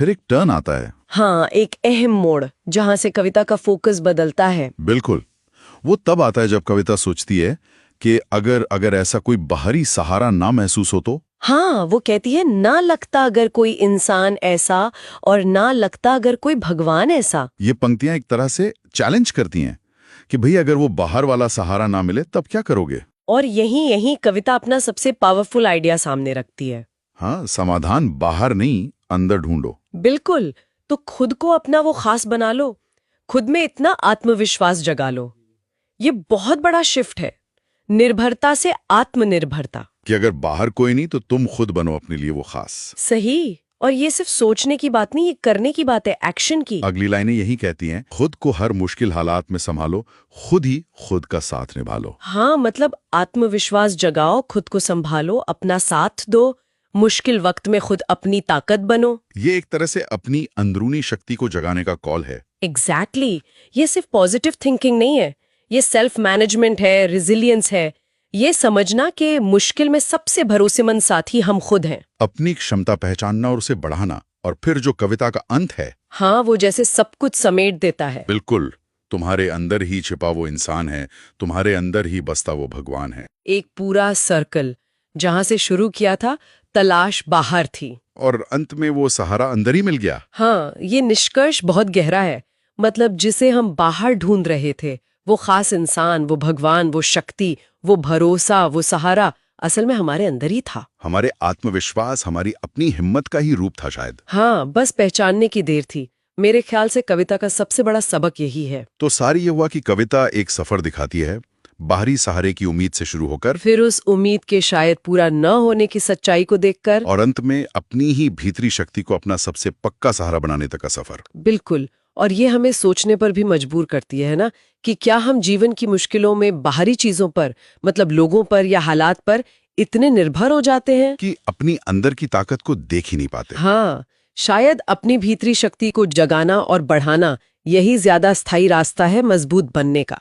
फिर एक टर्न आता है। हाँ, एक अहम मोड़ जहां से कविता का फोकस बदलता है। बिल्कुल। वो तब आता है जब कविता सोचती है कि अगर अगर ऐसा कोई बाहरी सहारा ना महसूस हो तो। हाँ, वो कहती है ना लगता अगर कोई इंसान ऐसा और ना लगता अगर कोई भगवान ऐसा। ये पंक्तियां एक तरह से चैलेंज करती हैं कि भाई अगर वो बाहर वाला सहारा ना मिले तब क्या करोगे। और यही यही कविता अपना सबसे पावरफुल आइडिया सामने रखती है। हाँ, समाधान बाहर नहीं अंदर ढूंढो। बिल्कुल। तो खुद को अपना वो खास बना लो, खुद में इतना आत्मविश्वास जगा लो। ये बहुत बड़ा शिफ्ट है, निर्भरता से आत्मनिर्भरता। कि अगर बाहर कोई नहीं तो तुम खुद बनो अपने लिए वो खास। सही। और ये सिर्फ सोचने की बात नहीं, ये करने की बात है, एक्शन की। अगली लाइनें यही कहती हैं, खुद को हर मुश्किल हालात में संभालो, खुद ही खुद का साथ निभा लो। हाँ, मतलब आत्मविश्वास जगाओ, खुद को संभालो, अपना साथ दो, मुश्किल वक्त में खुद अपनी ताकत बनो। ये एक तरह से अपनी अंदरूनी शक्ति को जगाने का कॉल है। एग्जैक्टली। ये सिर्फ पॉजिटिव थिंकिंग नहीं है, ये सेल्फ मैनेजमेंट है, रिजिलियंस है। ये समझना कि मुश्किल में सबसे भरोसेमंद साथी हम खुद हैं। अपनी क्षमता पहचानना और उसे बढ़ाना। और फिर जो कविता का अंत है, हाँ, वो जैसे सब कुछ समेट देता है। बिल्कुल, तुम्हारे अंदर ही छिपा वो इंसान है, तुम्हारे अंदर ही बसता वो भगवान है। एक पूरा सर्कल, जहां से शुरू किया था, तलाश बाहर थी और अंत में वो सहारा अंदर ही मिल गया। हाँ, ये निष्कर्ष बहुत गहरा है। मतलब जिसे हम बाहर ढूंढ रहे थे, वो खास इंसान, वो भगवान, वो शक्ति, वो भरोसा, वो सहारा, असल में हमारे अंदर ही था। हमारे आत्मविश्वास, हमारी अपनी हिम्मत का ही रूप था शायद। हाँ, बस पहचानने की देर थी। मेरे ख्याल से कविता का सबसे बड़ा सबक यही है। तो सारी ये हुआ कि कविता एक सफर दिखाती है, बाहरी सहारे की उम्मीद से शुरू होकर, फिर उस उम्मीद के शायद पूरा न होने की सच्चाई को देखकर, और अंत में अपनी ही भीतरी शक्ति को अपना सबसे पक्का सहारा बनाने तक का सफर। बिल्कुल। और ये हमें सोचने पर भी मजबूर करती है ना, कि क्या हम जीवन की मुश्किलों में बाहरी चीजों पर, मतलब लोगों पर या हालात पर इतने निर्भर हो जाते हैं कि अपनी अंदर की ताकत को देख ही नहीं पाते। हाँ, शायद अपनी भीतरी शक्ति को जगाना और बढ़ाना यही ज्यादा स्थायी रास्ता है मजबूत बनने का।